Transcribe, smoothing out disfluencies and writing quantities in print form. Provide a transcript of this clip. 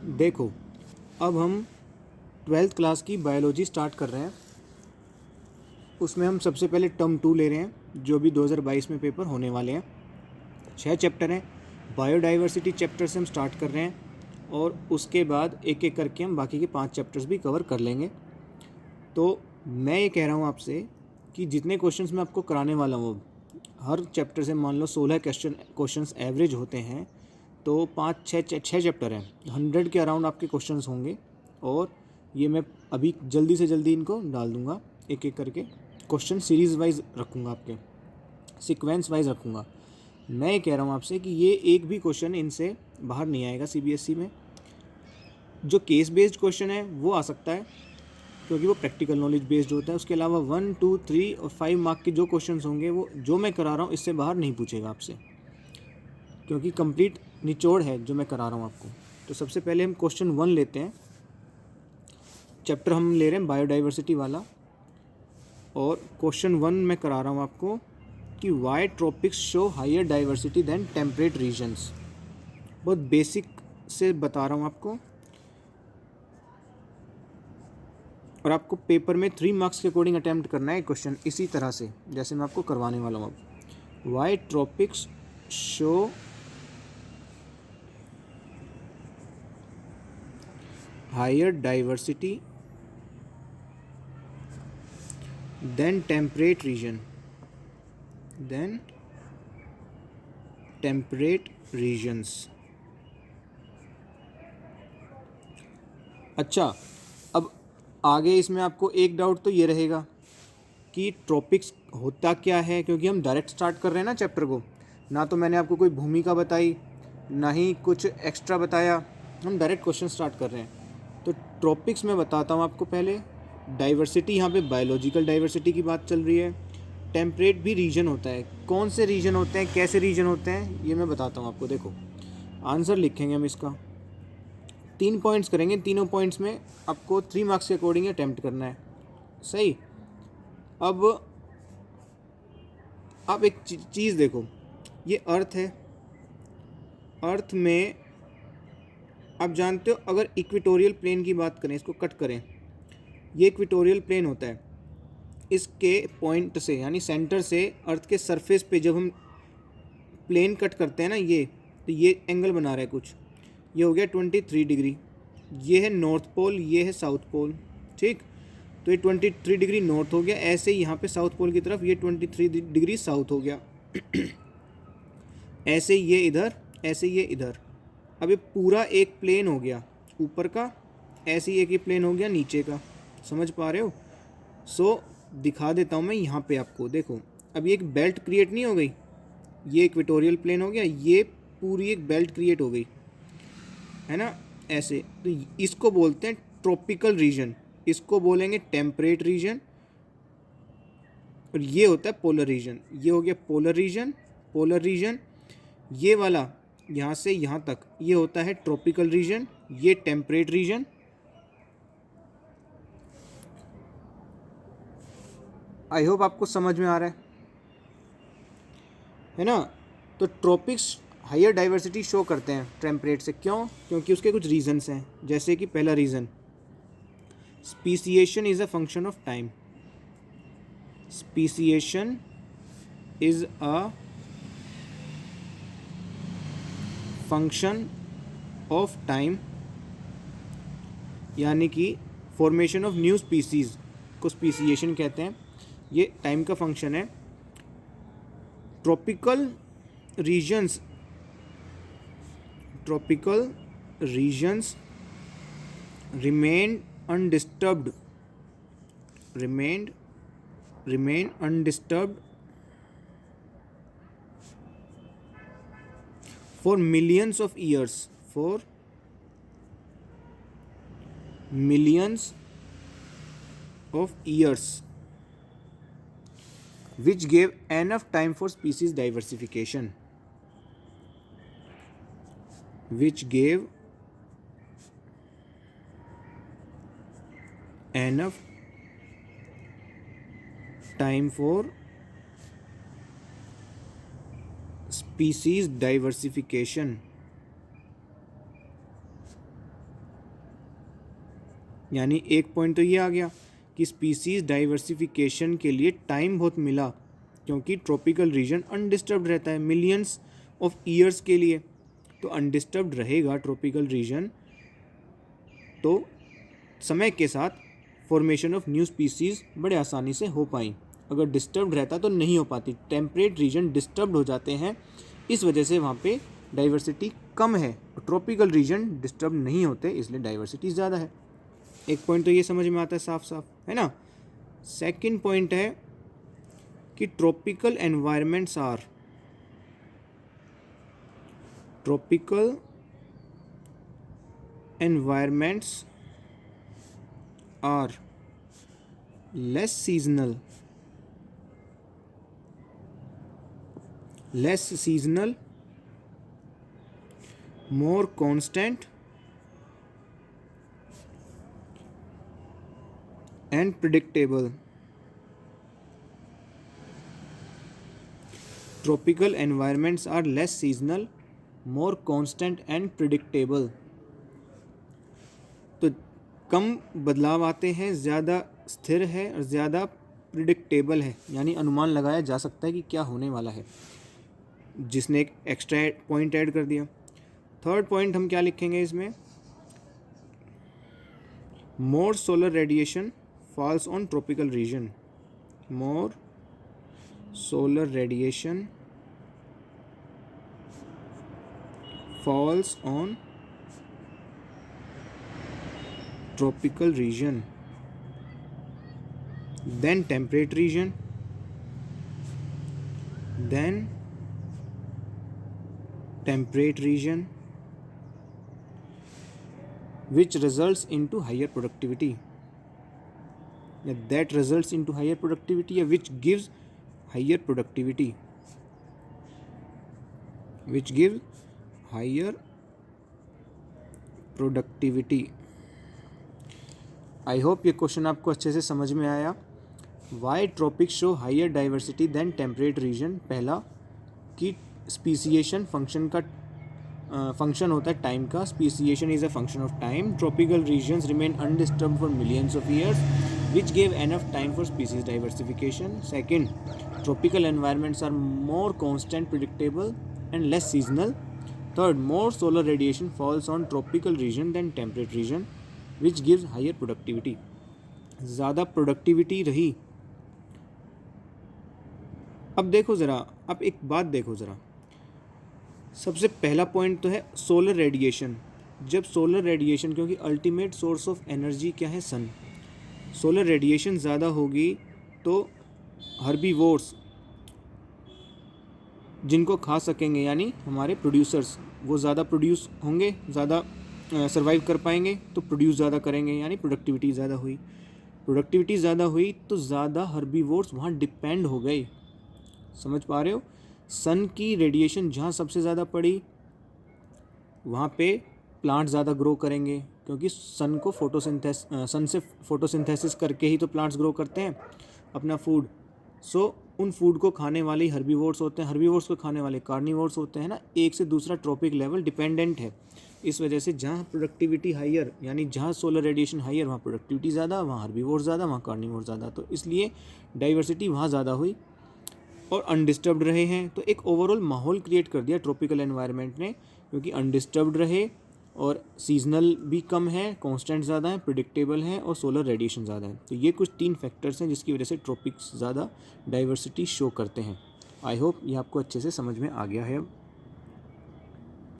देखो, अब हम 12th क्लास की बायोलॉजी स्टार्ट कर रहे हैं। उसमें हम सबसे पहले टर्म 2 ले रहे हैं, जो भी 2022 में पेपर होने वाले हैं। 6 चैप्टर हैं। बायोडाइवर्सिटी चैप्टर से हम स्टार्ट कर रहे हैं और उसके बाद एक एक करके हम बाकी के 5 चैप्टर्स भी कवर कर लेंगे। तो मैं ये कह रहा हूँ आपसे कि जितने क्वेश्चंस मैं आपको कराने वाला हूँ, हर चैप्टर से मान लो 16 क्वेश्चंस एवरेज होते हैं, तो 5-6 चैप्टर हैं, 100 के अराउंड आपके क्वेश्चंस होंगे। और ये मैं अभी जल्दी से जल्दी इनको डाल दूंगा, एक एक करके क्वेश्चन सीरीज़ वाइज रखूँगा, आपके सीक्वेंस वाइज रखूँगा। मैं ये कह रहा हूँ आपसे कि ये एक भी क्वेश्चन इनसे बाहर नहीं आएगा। सीबीएसई में जो केस बेस्ड क्वेश्चन है वो आ सकता है, क्योंकि वो प्रैक्टिकल नॉलेज बेस्ड होता है। उसके अलावा 1, 2, 3 और 5 मार्क के जो क्वेश्चंस होंगे वो जो मैं करा रहा हूँ इससे बाहर नहीं पूछेगा आपसे, क्योंकि कंप्लीट निचोड़ है जो मैं करा रहा हूँ आपको। तो सबसे पहले हम क्वेश्चन 1 लेते हैं। चैप्टर हम ले रहे हैं बायोडाइवर्सिटी वाला, और क्वेश्चन 1 मैं करा रहा हूँ आपको कि why tropics show higher diversity than temperate regions. बहुत बेसिक से बता रहा हूँ आपको, और आपको पेपर में 3 मार्क्स के अकॉर्डिंग अटैम्प्ट करना है क्वेश्चन इसी तरह से जैसे मैं आपको करवाने वाला हूँ अब। Why tropics show higher diversity than temperate regions. अच्छा, अब आगे इसमें आपको एक डाउट तो ये रहेगा कि ट्रॉपिक्स होता क्या है, क्योंकि हम डायरेक्ट स्टार्ट कर रहे हैं ना चैप्टर को। ना तो मैंने आपको कोई भूमिका बताई, ना ही कुछ एक्स्ट्रा बताया, हम डायरेक्ट क्वेश्चन स्टार्ट कर रहे हैं। तो ट्रॉपिक्स मैं बताता हूँ आपको पहले। डाइवर्सिटी, यहाँ पे बायोलॉजिकल डाइवर्सिटी की बात चल रही है। टेम्परेट भी रीजन होता है, कौन से रीजन होते हैं, कैसे रीजन होते हैं, ये मैं बताता हूँ आपको। देखो, आंसर लिखेंगे हम इसका, 3 पॉइंट्स करेंगे, तीनों पॉइंट्स में आपको 3 मार्क्स के अकॉर्डिंग अटैम्प्ट करना है। सही। अब आप एक चीज़ देखो, ये अर्थ है। अर्थ में आप जानते हो, अगर इक्वेटोरियल प्लेन की बात करें, इसको कट करें, ये इक्वेटोरियल प्लेन होता है। इसके पॉइंट से यानी सेंटर से अर्थ के सरफेस पे जब हम प्लेन कट करते हैं ना, ये तो ये एंगल बना रहा है कुछ, ये हो गया 23 डिग्री। ये है नॉर्थ पोल, ये है साउथ पोल, ठीक। तो ये 23 डिग्री नॉर्थ हो गया। ऐसे ही यहाँ पे साउथ पोल की तरफ ये 23 डिग्री साउथ हो गया। ऐसे ये इधर, ऐसे ये इधर। अब ये पूरा एक प्लेन हो गया ऊपर का, ऐसे ही एक ये प्लेन हो गया नीचे का। समझ पा रहे हो? सो दिखा देता हूँ मैं यहाँ पे आपको। देखो, अब ये एक बेल्ट क्रिएट नहीं हो गई, ये इक्वेटोरियल प्लेन हो गया, ये पूरी एक बेल्ट क्रिएट हो गई, है ना, ऐसे। तो इसको बोलते हैं ट्रॉपिकल रीजन, इसको बोलेंगे टेम्परेट रीजन, और ये होता है पोलर रीजन। ये हो गया पोलर रीजन। पोलर रीजन ये वाला यहाँ से यहाँ तक ये होता है ट्रॉपिकल रीजन, ये टेम्परेट रीजन। आई होप आपको समझ में आ रहा है ना। तो ट्रॉपिक्स हायर डाइवर्सिटी शो करते हैं टेम्परेट से, क्यों? क्योंकि उसके कुछ रीजंस हैं। जैसे कि पहला reason, speciation is a function of time. Speciation is a function of time, यानी कि फॉर्मेशन ऑफ न्यू स्पीसीज़ को स्पीसिएशन कहते हैं। ये टाइम का फंक्शन है। Tropical regions remain undisturbed remain undisturbed for millions of years, which gave enough time for species diversification. Which gave enough time for species diversification. यानी एक point तो ये आ गया कि स्पीसीज़ डाइवर्सिफिकेशन के लिए टाइम बहुत मिला, क्योंकि ट्रॉपिकल रीजन अनडिस्टर्ब्ड रहता है मिलियंस ऑफ ईयर्स के लिए। तो अनडिस्टर्ब्ड रहेगा ट्रॉपिकल रीजन, तो समय के साथ फॉर्मेशन ऑफ न्यू स्पीसीज़ बड़े आसानी से हो पाई। अगर डिस्टर्ब्ड रहता तो नहीं हो पाती। टेम्परेट रीजन डिस्टर्ब्ड हो जाते हैं, इस वजह से वहाँ पे डाइवर्सिटी कम है। ट्रॉपिकल रीजन डिस्टर्ब नहीं होते, इसलिए डाइवर्सिटी ज़्यादा है। एक पॉइंट तो ये समझ में आता है साफ साफ, है ना। सेकंड पॉइंट है कि tropical environments are less seasonal, more constant and predictable. Tropical environments are less seasonal, more constant and predictable. तो कम बदलाव आते हैं, ज़्यादा स्थिर है और ज़्यादा प्रिडिक्टेबल है, यानी अनुमान लगाया जा सकता है कि क्या होने वाला है। जिसने एक एक्स्ट्रा पॉइंट ऐड कर दिया। थर्ड पॉइंट हम क्या लिखेंगे इसमें, more solar radiation falls on tropical region. More solar radiation falls on tropical region than temperate region, which results into higher productivity, that results into higher productivity, या which gives higher productivity, I hope ये question आपको अच्छे से समझ में आया। Why tropic show higher diversity than temperate region. पहला कि स्पीसिएशन फंक्शन होता है टाइम का। Speciation is a function of time. Tropical regions remain undisturbed for millions of years, which gave enough time for species diversification. Second, tropical environments are more constant, predictable and less seasonal. Third, more solar radiation falls on tropical region than temperate region, which gives higher productivity. ज़्यादा productivity रही। अब देखो ज़रा, अब एक बात देखो ज़रा, सबसे पहला पॉइंट तो है सोलर रेडिएशन। जब सोलर रेडिएशन, क्योंकि अल्टीमेट सोर्स ऑफ एनर्जी क्या है, सन। सोलर रेडिएशन ज़्यादा होगी तो हर्बीवोर्स जिनको खा सकेंगे, यानी हमारे प्रोड्यूसर्स, वो ज़्यादा प्रोड्यूस होंगे, ज़्यादा सर्वाइव कर पाएंगे, तो प्रोड्यूस ज़्यादा करेंगे, यानी प्रोडक्टिविटी ज़्यादा हुई। प्रोडक्टिविटी ज़्यादा हुई तो ज़्यादा हर्बीवोर्स वहाँ डिपेंड हो गए। समझ पा रहे हो। सन की रेडिएशन जहाँ सबसे ज़्यादा पड़ी वहाँ पे प्लांट ज़्यादा ग्रो करेंगे, क्योंकि सन से फोटोसिंथेसिस करके ही तो प्लांट्स ग्रो करते हैं अपना फूड। सो उन फूड को खाने वाले हर्बीवोर्स होते हैं, हर्बीवोर्स को खाने वाले कार्निवोर्स होते हैं ना। एक से दूसरा ट्रॉपिक लेवल डिपेंडेंट है। इस वजह से जहाँ प्रोडक्टिविटी हायर, यानी जहाँ सोलर रेडिएशन हायर, वहाँ प्रोडक्टिविटी ज़्यादा, वहाँ हर्बीवोर्स ज़्यादा, वहाँ कार्निवोर्स ज़्यादा। तो इसलिए डाइवर्सिटी वहाँ ज़्यादा हुई और अनडिस्टर्ब्ड रहे हैं। तो एक ओवरऑल माहौल क्रिएट कर दिया ट्रॉपिकल एनवायरनमेंट ने, क्योंकि अनडिस्टर्ब्ड रहे और सीजनल भी कम है, कांस्टेंट ज़्यादा है, प्रिडिक्टेबल है और सोलर रेडिएशन ज़्यादा है। तो ये कुछ 3 फैक्टर्स हैं जिसकी वजह से ट्रॉपिक्स ज़्यादा डाइवर्सिटी शो करते हैं। आई होप ये आपको अच्छे से समझ में आ गया है अब।